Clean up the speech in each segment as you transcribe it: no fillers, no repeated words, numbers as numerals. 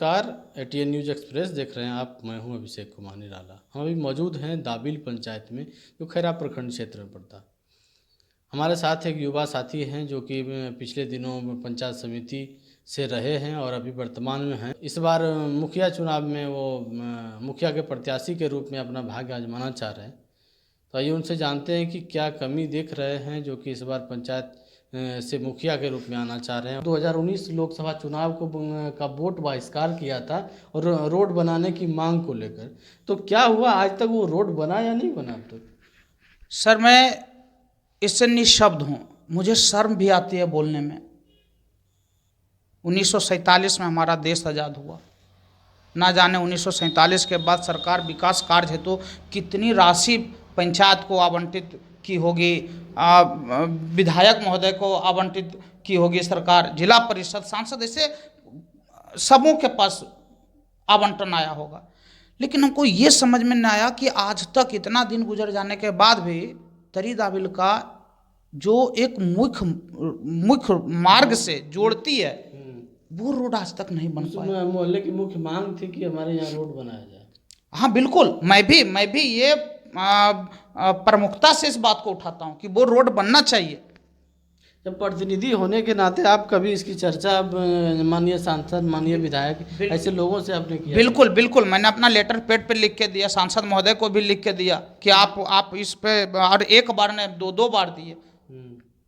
नमस्कार। ATN news express देख रहे हैं आप। मैं हूं अभिषेक कुमार निराला। हम अभी मौजूद हैं दाबिल पंचायत में, जो खैरा प्रखंड क्षेत्र में पड़ता है। हमारे साथ एक युवा साथी हैं जो कि पिछले दिनों में पंचायत समिति से रहे हैं और अभी वर्तमान में हैं। इस बार मुखिया चुनाव में वो मुखिया के प्रत्याशी के रूप में अपना भाग्य आजमाना चाह रहे हैं। तो आइए उनसे जानते हैं कि क्या कमी देख रहे हैं जो कि इस बार पंचायत से मुखिया के रूप में आना चाह रहे हैं। 2019 लोकसभा चुनाव का वोट बहिष्कार किया था और रोड बनाने की मांग को लेकर, तो क्या हुआ आज तक वो रोड बना या नहीं बना अब तक? सर, मैं इससे निःशब्द हूँ। मुझे शर्म भी आती है बोलने में। 1947 में हमारा देश आज़ाद हुआ। ना जाने 1947 के बाद सरकार विकास कार्य हेतु कितनी राशि पंचायत को आवंटित की होगी, विधायक महोदय को आवंटित की होगी सरकार, जिला परिषद, सांसद, ऐसे सबों के पास आवंटन आया होगा। लेकिन हमको ये समझ में नहीं आया कि आज तक इतना दिन गुजर जाने के बाद भी तरी दाबिल का जो एक मुख्य मार्ग से जोड़ती है वो रोड आज तक नहीं बन पाया। मोहल्ले की मुख्य मांग थी कि हमारे यहाँ रोड बनाया जाए। हाँ बिल्कुल, मैं भी ये प्रमुखता से इस बात को उठाता हूँ कि वो रोड बनना चाहिए। जब प्रतिनिधि होने के नाते आप कभी इसकी चर्चा माननीय सांसद, माननीय विधायक, ऐसे लोगों से आपने किया? बिल्कुल बिल्कुल, मैंने अपना लेटर पैड पे लिख के दिया, सांसद महोदय को भी लिख के दिया कि आप इस पे, और एक बार ने दो बार दिए,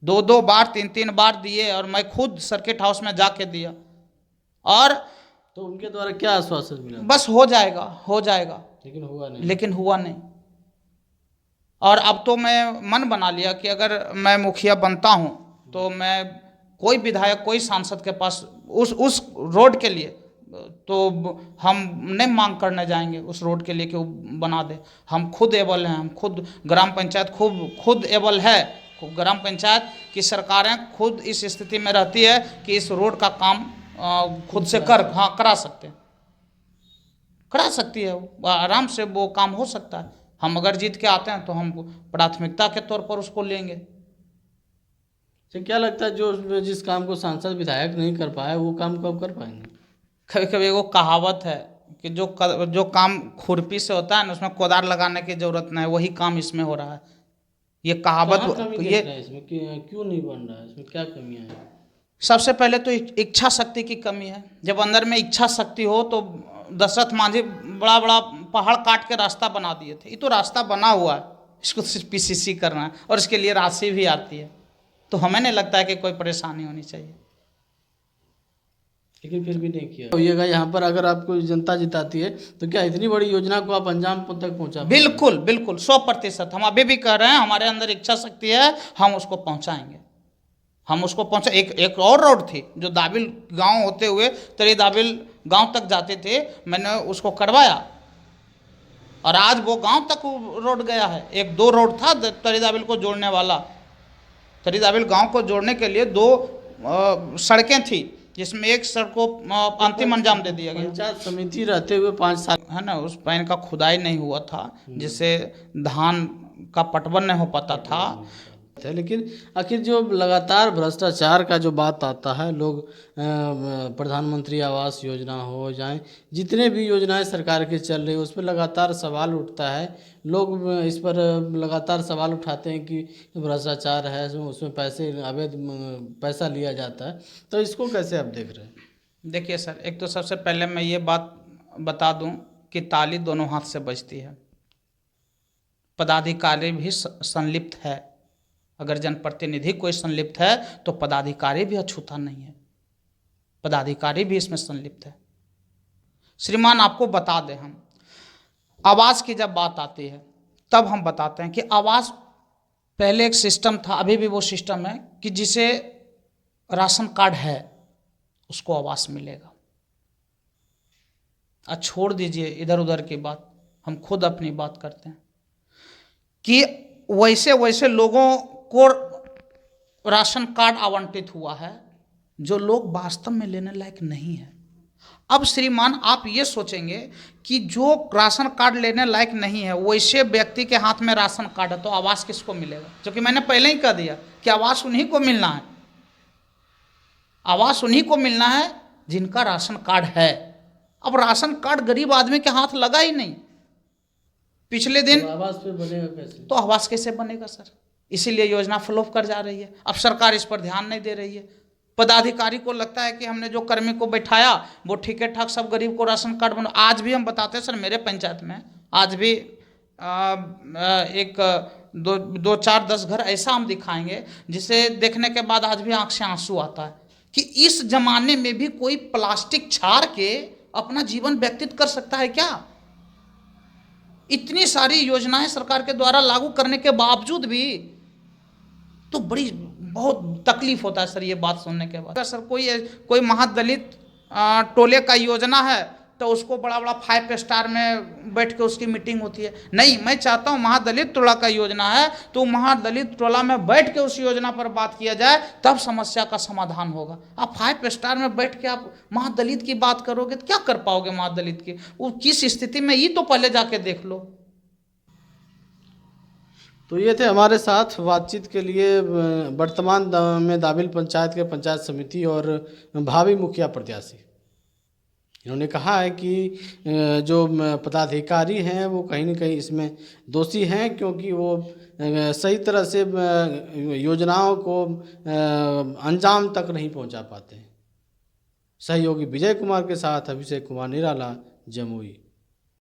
दो बार, तीन बार दिए, और मैं खुद सर्किट हाउस में जाके दिया। और तो उनके द्वारा क्या आश्वासन मिला? बस हो जाएगा, लेकिन हुआ नहीं। और अब तो मैं मन बना लिया कि अगर मैं मुखिया बनता हूँ तो मैं कोई विधायक, कोई सांसद के पास उस रोड के लिए तो हम नहीं मांग करने जाएंगे उस रोड के लिए कि वो बना दे। हम खुद एबल हैं, हम खुद ग्राम पंचायत खुद एबल है। ग्राम पंचायत की सरकारें खुद इस स्थिति में रहती है कि इस रोड का काम खुद से करा सकती है, आराम से वो काम हो सकता है। हम अगर जीत के आते हैं तो हम प्राथमिकता के तौर पर उसको लेंगे। तो क्या लगता है जो जिस काम को सांसद विधायक नहीं कर पाए वो काम कब कर पाएंगे? कभी कभी वो कहावत है कि जो काम खुरपी से होता है ना, उसमें कोदार लगाने की जरूरत नहीं, वही काम इसमें हो रहा है। ये कहावत, ये इसमें क्यों नहीं बन रहा है? इसमें क्या कमियां हैं? सबसे पहले तो इच्छा शक्ति की कमी है। जब अंदर में इच्छा शक्ति हो तो दशरथ मांझी बड़ा बड़ा पहाड़ काट के रास्ता बना दिए थे। ये तो रास्ता बना हुआ है, इसको सिर्फ पीसीसी करना है और इसके लिए राशि भी आती है। तो हमें नहीं लगता है कि कोई परेशानी होनी चाहिए। लेकिन फिर भी नहीं किया होइएगा। यहाँ पर अगर आपको जनता जिताती है तो क्या इतनी बड़ी योजना को आप अंजाम तक पहुँचा? बिल्कुल 100%। हम अभी भी कह रहे हैं, हमारे अंदर इच्छा शक्ति है, हम उसको पहुँचाएंगे। एक और रोड थी जो दाबिल गांव होते हुए तरी दाबिल गांव तक जाते थे, मैंने उसको करवाया और आज वो गांव तक रोड गया है। एक दो रोड था तरी दाबिल को जोड़ने वाला। तरी दाबिल गांव को जोड़ने के लिए दो सड़कें थी, जिसमें एक सड़क को अंतिम अंजाम दे दिया गया। पंचायत समिति रहते हुए 5 साल है ना, उस पैन का खुदाई नहीं हुआ था, जिससे धान का पटवन नहीं हो पाता था। लेकिन आखिर जो लगातार भ्रष्टाचार का जो बात आता है, लोग प्रधानमंत्री आवास योजना हो जाए, जितने भी योजनाएं सरकार की चल रही है उस पर लगातार सवाल उठता है। लोग इस पर लगातार सवाल उठाते हैं कि भ्रष्टाचार है, उसमें अवैध पैसा लिया जाता है। तो इसको कैसे आप देख रहे हैं? देखिए सर, एक तो सबसे पहले मैं ये बात बता दूं कि ताली दोनों हाथ से बजती है। पदाधिकारी भी संलिप्त है। अगर जनप्रतिनिधि कोई संलिप्त है तो पदाधिकारी भी अछूता नहीं है, पदाधिकारी भी इसमें संलिप्त है। श्रीमान, आपको बता दें, हम आवास की जब बात आती है तब हम बताते हैं कि आवास पहले एक सिस्टम था, अभी भी वो सिस्टम है कि जिसे राशन कार्ड है उसको आवास मिलेगा। आज छोड़ दीजिए इधर उधर की बात, हम खुद अपनी बात करते हैं कि वैसे लोगों को राशन कार्ड आवंटित हुआ है जो लोग वास्तव में लेने लायक नहीं है। अब श्रीमान, आप ये सोचेंगे कि जो राशन कार्ड लेने लायक नहीं है वैसे व्यक्ति के हाथ में राशन कार्ड है तो आवास किसको मिलेगा? जो कि मैंने पहले ही कह दिया कि आवास उन्हीं को मिलना है। आवास उन्हीं को मिलना है जिनका राशन कार्ड है। अब राशन कार्ड गरीब आदमी के हाथ लगा ही नहीं। पिछले दिन तो आवास पे बनेगा कैसे? तो आवास कैसे बनेगा सर? इसीलिए योजना फ्लॉप कर जा रही है। अब सरकार इस पर ध्यान नहीं दे रही है। पदाधिकारी को लगता है कि हमने जो कर्मी को बैठाया वो ठीक ठाक सब गरीब को राशन कार्ड बना। आज भी हम बताते हैं सर, मेरे पंचायत में आज भी एक दो चार 10 घर ऐसा हम दिखाएंगे जिसे देखने के बाद आज भी आंख से आंसू आता है कि इस जमाने में भी कोई प्लास्टिक छाड़ के अपना जीवन व्यतीत कर सकता है क्या? इतनी सारी योजनाएं सरकार के द्वारा लागू करने के बावजूद भी तो बड़ी बहुत तकलीफ होता है सर ये बात सुनने के बाद। सर कोई महादलित टोले का योजना है तो उसको बड़ा बड़ा 5 स्टार में बैठ के उसकी मीटिंग होती है। नहीं, मैं चाहता हूँ महादलित टोला का योजना है तो महादलित टोला में बैठ के उस योजना पर बात किया जाए, तब समस्या का समाधान होगा। आप 5 स्टार में बैठ के आप महादलित की बात करोगे तो क्या कर पाओगे? महादलित की वो किस स्थिति में, ये तो पहले जाके देख लो। तो ये थे हमारे साथ बातचीत के लिए वर्तमान में दाबिल पंचायत के पंचायत समिति और भावी मुखिया प्रत्याशी। इन्होंने कहा है कि जो पदाधिकारी हैं वो कहीं न कहीं इसमें दोषी हैं, क्योंकि वो सही तरह से योजनाओं को अंजाम तक नहीं पहुंचा पाते हैं। सहयोगी विजय कुमार के साथ अभिषेक कुमार निराला, जमुई।